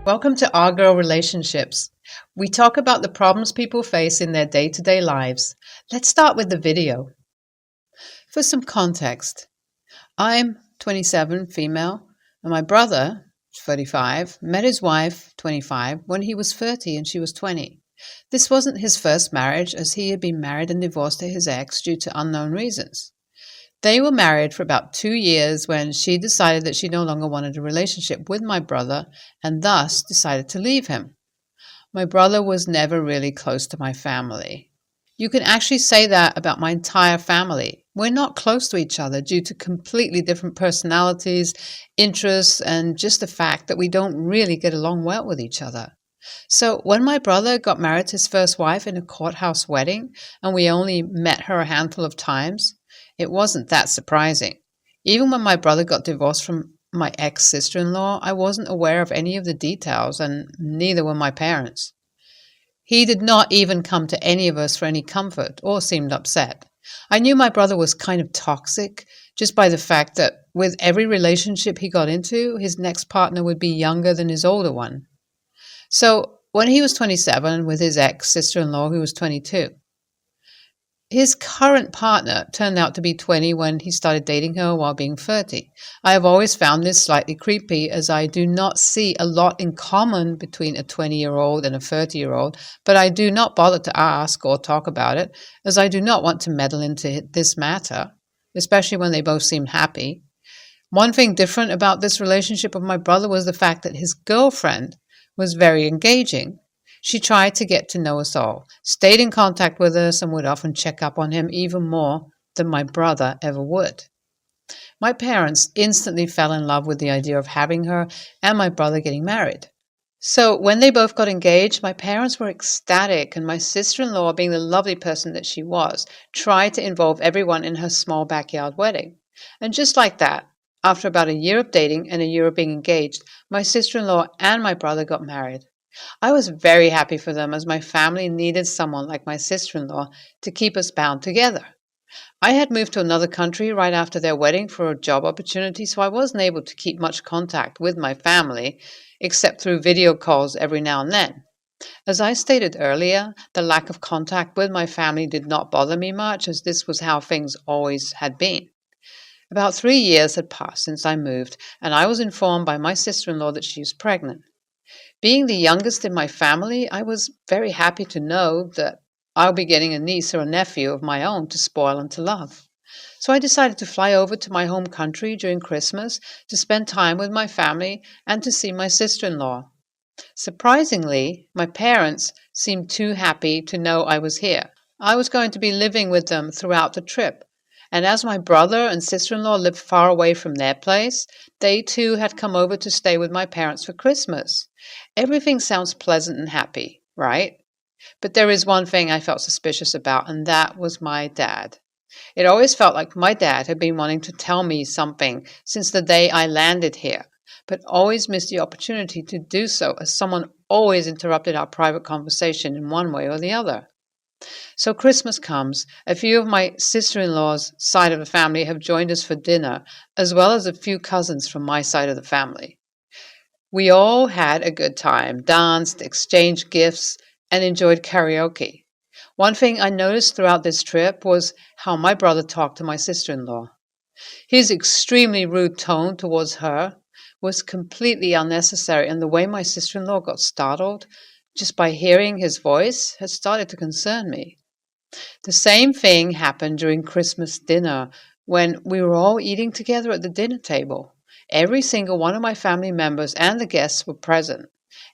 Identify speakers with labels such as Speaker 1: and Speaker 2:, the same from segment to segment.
Speaker 1: Welcome to Our Girl Relationships. We talk about the problems people face in their day-to-day lives. Let's start with the video. For some context, I'm 27, female, and my brother, 35, met his wife, 25, when he was 30 and she was 20. This wasn't his first marriage, as he had been married and divorced to his ex due to unknown reasons. They were married for about 2 years when she decided that she no longer wanted a relationship with my brother and thus decided to leave him. My brother was never really close to my family. You can actually say that about my entire family. We're not close to each other due to completely different personalities, interests, and just the fact that we don't really get along well with each other. So when my brother got married to his first wife in a courthouse wedding, and we only met her a handful of times, it wasn't that surprising. Even when my brother got divorced from my ex-sister-in-law, I wasn't aware of any of the details, and neither were my parents. He did not even come to any of us for any comfort or seemed upset. I knew my brother was kind of toxic just by the fact that with every relationship he got into, his next partner would be younger than his older one. So when he was 27 with his ex-sister-in-law who was 22, his current partner turned out to be 20 when he started dating her while being 30. I have always found this slightly creepy, as I do not see a lot in common between a 20-year-old and a 30-year-old, but I do not bother to ask or talk about it, as I do not want to meddle into this matter, especially when they both seemed happy. One thing different about this relationship of my brother was the fact that his girlfriend was very engaging. She tried to get to know us all, stayed in contact with us, and would often check up on him even more than my brother ever would. My parents instantly fell in love with the idea of having her and my brother getting married. So when they both got engaged, my parents were ecstatic, and my sister-in-law, being the lovely person that she was, tried to involve everyone in her small backyard wedding. And just like that, after about a year of dating and a year of being engaged, my sister-in-law and my brother got married. I was very happy for them, as my family needed someone like my sister-in-law to keep us bound together. I had moved to another country right after their wedding for a job opportunity, so I wasn't able to keep much contact with my family, except through video calls every now and then. As I stated earlier, the lack of contact with my family did not bother me much, as this was how things always had been. About 3 years had passed since I moved, and I was informed by my sister-in-law that she was pregnant. Being the youngest in my family, I was very happy to know that I'll be getting a niece or a nephew of my own to spoil and to love. So I decided to fly over to my home country during Christmas to spend time with my family and to see my sister-in-law. Surprisingly, my parents seemed too happy to know I was here. I was going to be living with them throughout the trip, and as my brother and sister-in-law lived far away from their place, they too had come over to stay with my parents for Christmas. Everything sounds pleasant and happy, right? But there is one thing I felt suspicious about, and that was my dad. It always felt like my dad had been wanting to tell me something since the day I landed here, but always missed the opportunity to do so, as someone always interrupted our private conversation in one way or the other. So Christmas comes. A few of my sister-in-law's side of the family have joined us for dinner, as well as a few cousins from my side of the family. We all had a good time, danced, exchanged gifts, and enjoyed karaoke. One thing I noticed throughout this trip was how my brother talked to my sister-in-law. His extremely rude tone towards her was completely unnecessary, and the way my sister-in-law got startled just by hearing his voice had started to concern me. The same thing happened during Christmas dinner when we were all eating together at the dinner table. Every single one of my family members and the guests were present.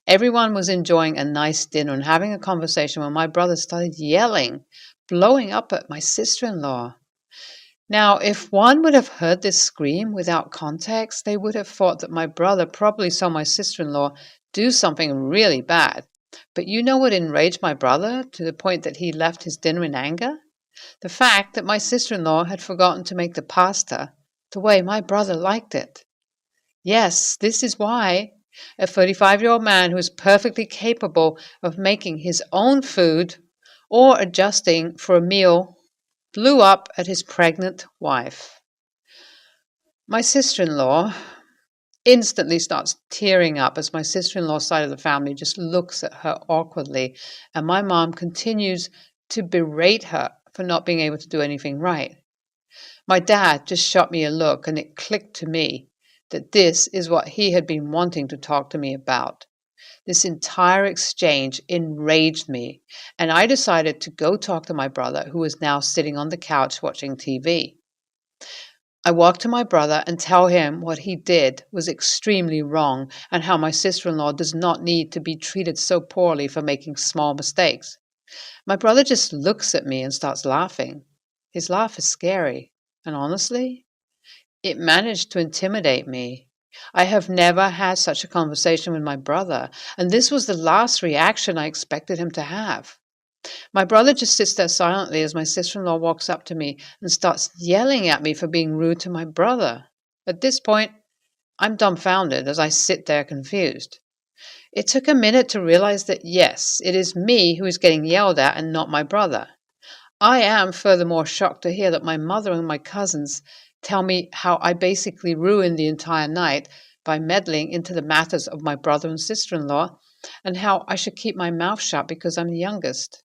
Speaker 1: Everyone was enjoying a nice dinner and having a conversation when my brother started yelling, blowing up at my sister-in-law. Now, if one would have heard this scream without context, they would have thought that my brother probably saw my sister-in-law do something really bad. But you know what enraged my brother to the point that he left his dinner in anger? The fact that my sister-in-law had forgotten to make the pasta the way my brother liked it. Yes, this is why a 35-year-old man who is perfectly capable of making his own food or adjusting for a meal blew up at his pregnant wife. My sister-in-law instantly starts tearing up as my sister-in-law's side of the family just looks at her awkwardly, and my mom continues to berate her for not being able to do anything right. My dad just shot me a look, and it clicked to me that this is what he had been wanting to talk to me about. This entire exchange enraged me, and I decided to go talk to my brother, who was now sitting on the couch watching TV. I walked to my brother and tell him what he did was extremely wrong and how my sister-in-law does not need to be treated so poorly for making small mistakes. My brother just looks at me and starts laughing. His laugh is scary, and honestly, it managed to intimidate me. I have never had such a conversation with my brother, and this was the last reaction I expected him to have. My brother just sits there silently as my sister-in-law walks up to me and starts yelling at me for being rude to my brother. At this point, I'm dumbfounded as I sit there confused. It took a minute to realize that yes, it is me who is getting yelled at and not my brother. I am furthermore shocked to hear that my mother and my cousins tell me how I basically ruined the entire night by meddling into the matters of my brother and sister-in-law, and how I should keep my mouth shut because I'm the youngest.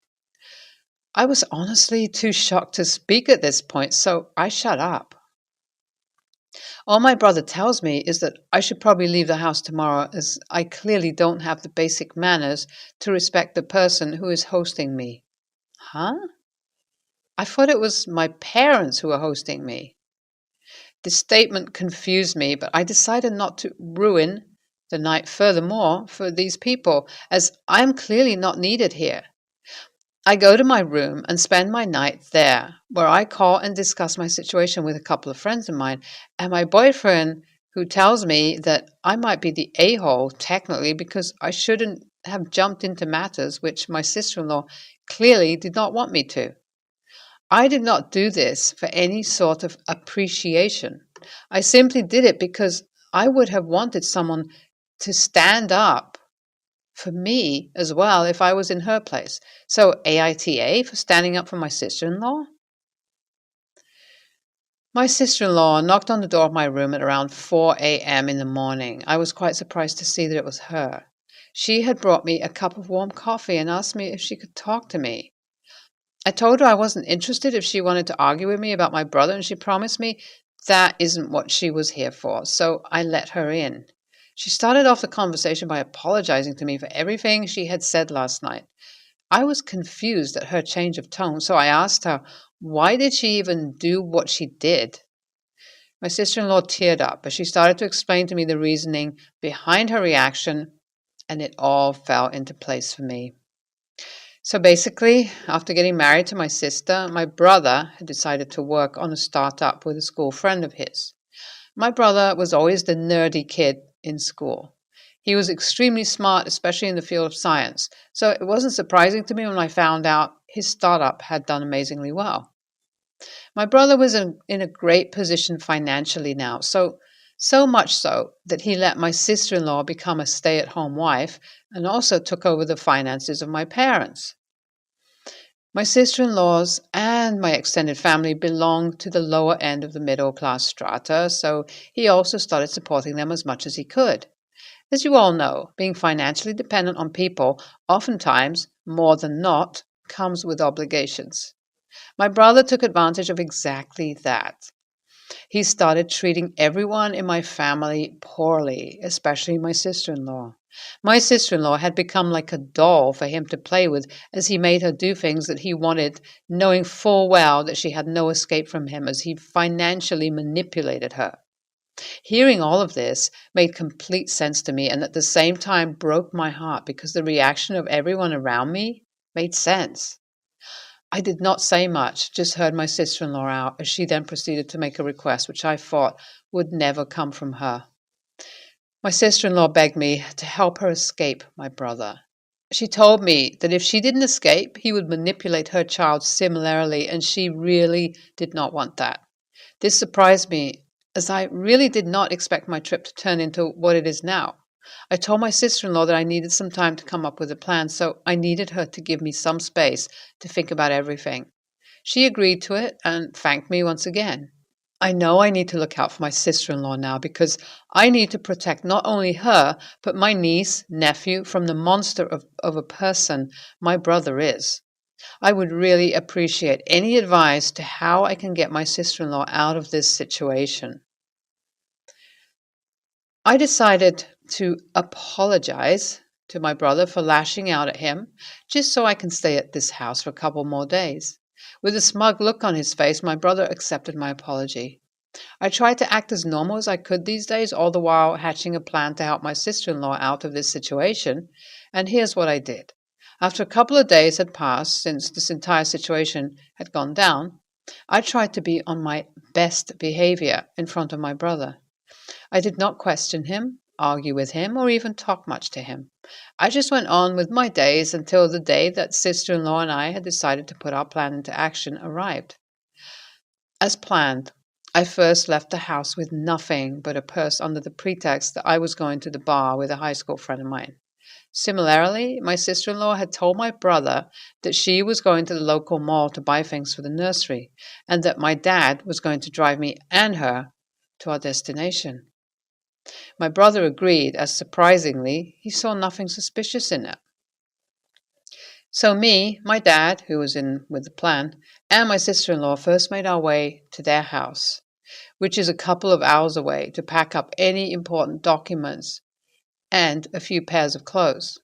Speaker 1: I was honestly too shocked to speak at this point, so I shut up. All my brother tells me is that I should probably leave the house tomorrow, as I clearly don't have the basic manners to respect the person who is hosting me. Huh? I thought it was my parents who were hosting me. This statement confused me, but I decided not to ruin the night furthermore for these people, as I am clearly not needed here. I go to my room and spend my night there, where I call and discuss my situation with a couple of friends of mine, and my boyfriend, who tells me that I might be the a-hole, technically, because I shouldn't have jumped into matters which my sister-in-law clearly did not want me to. I did not do this for any sort of appreciation. I simply did it because I would have wanted someone to stand up for me as well if I was in her place. So AITA for standing up for my sister-in-law? My sister-in-law knocked on the door of my room at around 4 a.m. in the morning. I was quite surprised to see that it was her. She had brought me a cup of warm coffee and asked me if she could talk to me. I told her I wasn't interested if she wanted to argue with me about my brother, and she promised me that isn't what she was here for, so I let her in. She started off the conversation by apologizing to me for everything she had said last night. I was confused at her change of tone, so I asked her, why did she even do what she did? My sister-in-law teared up as she started to explain to me the reasoning behind her reaction, and it all fell into place for me. So basically, after getting married to my sister, my brother had decided to work on a startup with a school friend of his. My brother was always the nerdy kid in school. He was extremely smart, especially in the field of science, so it wasn't surprising to me when I found out his startup had done amazingly well. My brother was in a great position financially now, so much so that he let my sister-in-law become a stay-at-home wife and also took over the finances of my parents. My sister-in-laws and my extended family belonged to the lower end of the middle-class strata, so he also started supporting them as much as he could. As you all know, being financially dependent on people, oftentimes, more than not, comes with obligations. My brother took advantage of exactly that. He started treating everyone in my family poorly, especially my sister-in-law. My sister-in-law had become like a doll for him to play with as he made her do things that he wanted, knowing full well that she had no escape from him as he financially manipulated her. Hearing all of this made complete sense to me, and at the same time broke my heart because the reaction of everyone around me made sense. I did not say much, just heard my sister-in-law out as she then proceeded to make a request which I thought would never come from her. My sister-in-law begged me to help her escape my brother. She told me that if she didn't escape, he would manipulate her child similarly, and she really did not want that. This surprised me, as I really did not expect my trip to turn into what it is now. I told my sister-in-law that I needed some time to come up with a plan, so I needed her to give me some space to think about everything. She agreed to it and thanked me once again. I know I need to look out for my sister-in-law now because I need to protect not only her, but my niece, nephew from the monster of a person my brother is. I would really appreciate any advice to how I can get my sister-in-law out of this situation. I decided to apologize to my brother for lashing out at him, just so I can stay at this house for a couple more days. With a smug look on his face, my brother accepted my apology. I tried to act as normal as I could these days, all the while hatching a plan to help my sister-in-law out of this situation, and here's what I did. After a couple of days had passed since this entire situation had gone down, I tried to be on my best behavior in front of my brother. I did not question him, argue with him, or even talk much to him. I just went on with my days until the day that sister-in-law and I had decided to put our plan into action arrived. As planned, I first left the house with nothing but a purse under the pretext that I was going to the bar with a high school friend of mine. Similarly, my sister-in-law had told my brother that she was going to the local mall to buy things for the nursery, and that my dad was going to drive me and her to our destination. My brother agreed, as surprisingly, he saw nothing suspicious in it. So me, my dad, who was in with the plan, and my sister-in-law first made our way to their house, which is a couple of hours away, to pack up any important documents and a few pairs of clothes.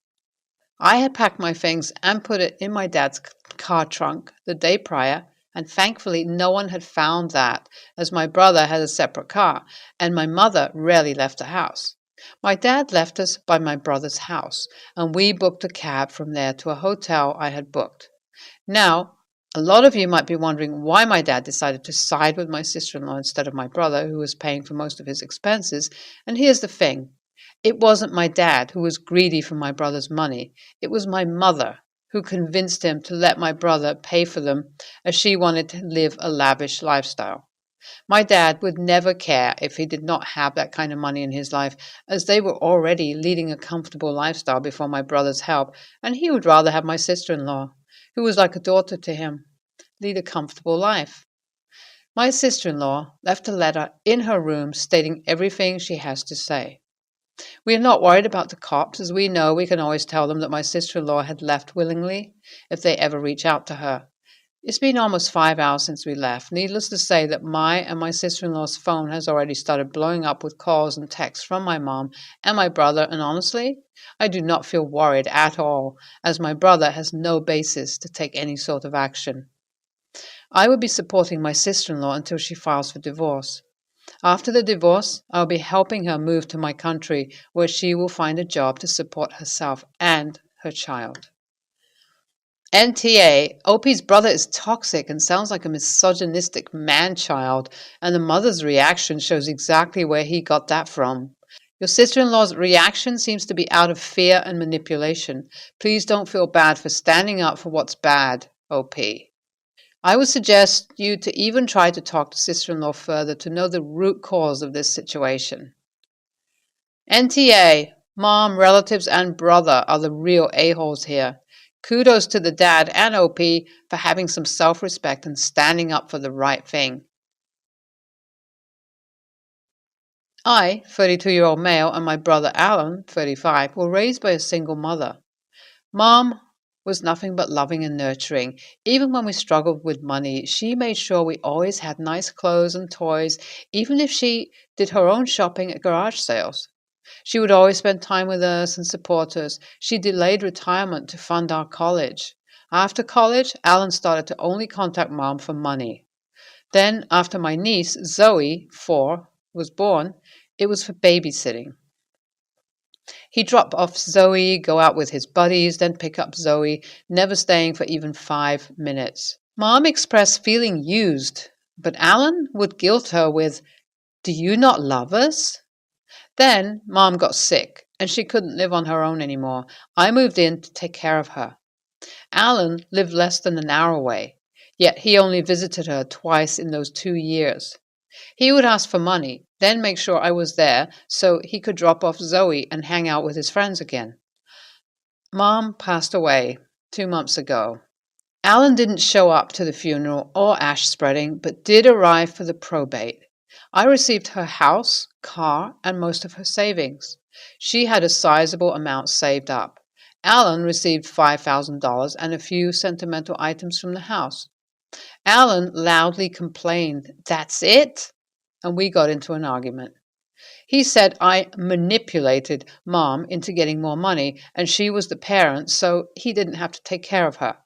Speaker 1: I had packed my things and put it in my dad's car trunk the day prior, and thankfully no one had found that, as my brother had a separate car, and my mother rarely left the house. My dad left us by my brother's house, and we booked a cab from there to a hotel I had booked. Now, a lot of you might be wondering why my dad decided to side with my sister-in-law instead of my brother, who was paying for most of his expenses, and here's the thing. It wasn't my dad who was greedy for my brother's money. It was my mother who convinced him to let my brother pay for them, as she wanted to live a lavish lifestyle. My dad would never care if he did not have that kind of money in his life, as they were already leading a comfortable lifestyle before my brother's help, and he would rather have my sister-in-law, who was like a daughter to him, lead a comfortable life. My sister-in-law left a letter in her room stating everything she has to say. We are not worried about the cops, as we know we can always tell them that my sister-in-law had left willingly if they ever reach out to her. It's been almost 5 hours since we left. Needless to say that my and my sister-in-law's phone has already started blowing up with calls and texts from my mom and my brother, and honestly, I do not feel worried at all, as my brother has no basis to take any sort of action. I will be supporting my sister-in-law until she files for divorce. After the divorce, I will be helping her move to my country, where she will find a job to support herself and her child. NTA, OP's brother is toxic and sounds like a misogynistic man-child, and the mother's reaction shows exactly where he got that from. Your sister-in-law's reaction seems to be out of fear and manipulation. Please don't feel bad for standing up for what's bad, OP. I would suggest you to even try to talk to sister-in-law further to know the root cause of this situation. NTA, mom, relatives, and brother are the real a-holes here. Kudos to the dad and OP for having some self-respect and standing up for the right thing. I, 32-year-old male, and my brother Alan, 35, were raised by a single mother. Mom was nothing but loving and nurturing. Even when we struggled with money, she made sure we always had nice clothes and toys, even if she did her own shopping at garage sales. She would always spend time with us and support us. She delayed retirement to fund our college. After college, Alan started to only contact Mom for money. Then, after my niece, Zoe, 4, was born, it was for babysitting. He'd drop off Zoe, go out with his buddies, then pick up Zoe, never staying for even 5 minutes. Mom expressed feeling used, but Alan would guilt her with, "Do you not love us?" Then Mom got sick, and she couldn't live on her own anymore. I moved in to take care of her. Alan lived less than an hour away, yet he only visited her twice in those 2 years. He would ask for money, then make sure I was there so he could drop off Zoe and hang out with his friends again. Mom passed away 2 months ago. Alan didn't show up to the funeral or ash spreading, but did arrive for the probate. I received her house, car, and most of her savings. She had a sizable amount saved up. Alan received $5,000 and a few sentimental items from the house. Alan loudly complained, "That's it?" And we got into an argument. He said I manipulated Mom into getting more money, and she was the parent, so he didn't have to take care of her.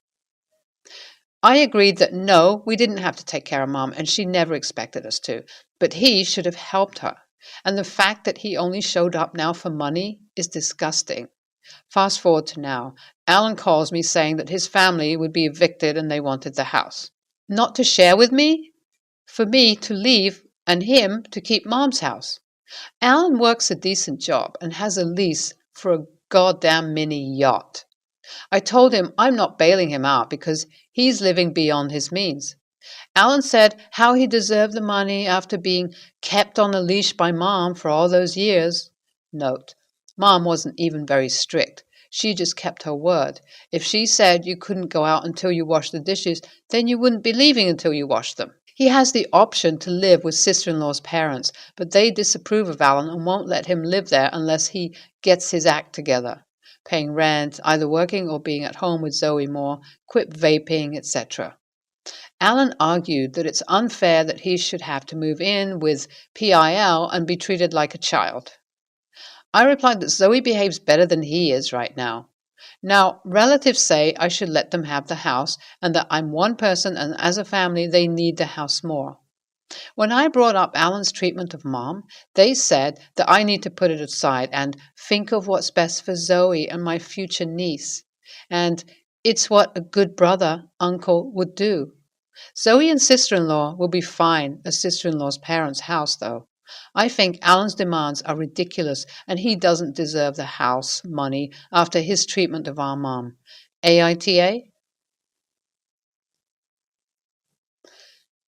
Speaker 1: I agreed that no, we didn't have to take care of Mom, and she never expected us to, but he should have helped her. And the fact that he only showed up now for money is disgusting. Fast forward to now. Alan calls me saying that his family would be evicted and they wanted the house. Not to share with me? For me to leave and him to keep Mom's house. Alan works a decent job and has a lease for a goddamn mini yacht. I told him I'm not bailing him out because he's living beyond his means. Alan said how he deserved the money after being kept on a leash by Mom for all those years. Note, Mom wasn't even very strict. She just kept her word. If she said you couldn't go out until you washed the dishes, then you wouldn't be leaving until you washed them. He has the option to live with sister-in-law's parents, but they disapprove of Alan and won't let him live there unless he gets his act together. Paying rent, either working or being at home with Zoe more, quit vaping, etc. Alan argued that it's unfair that he should have to move in with PIL and be treated like a child. I replied that Zoe behaves better than he is right now. Now, relatives say I should let them have the house and that I'm one person and as a family they need the house more. When I brought up Alan's treatment of Mom, they said that I need to put it aside and think of what's best for Zoe and my future niece. And it's what a good brother, uncle would do. Zoe and sister-in-law will be fine at sister-in-law's parents' house, though. I think Alan's demands are ridiculous, and he doesn't deserve the house money after his treatment of our mom. AITA?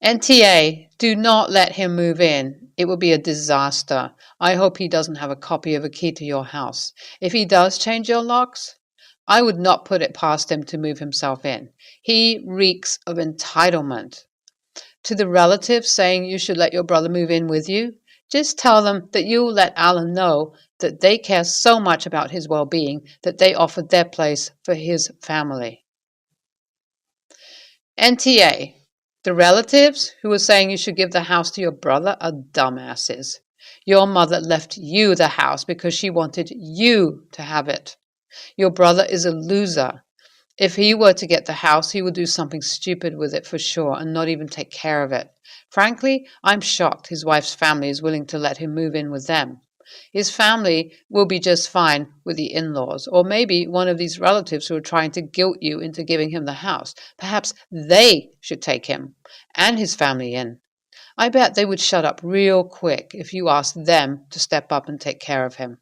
Speaker 1: NTA, do not let him move in. It will be a disaster. I hope he doesn't have a copy of a key to your house. If he does change your locks, I would not put it past him to move himself in. He reeks of entitlement. To the relatives saying you should let your brother move in with you, just tell them that you'll let Alan know that they care so much about his well-being that they offered their place for his family. NTA, the relatives who are saying you should give the house to your brother are dumbasses. Your mother left you the house because she wanted you to have it. Your brother is a loser. If he were to get the house, he would do something stupid with it for sure and not even take care of it. Frankly, I'm shocked his wife's family is willing to let him move in with them. His family will be just fine with the in-laws, or maybe one of these relatives who are trying to guilt you into giving him the house. Perhaps they should take him and his family in. I bet they would shut up real quick if you asked them to step up and take care of him.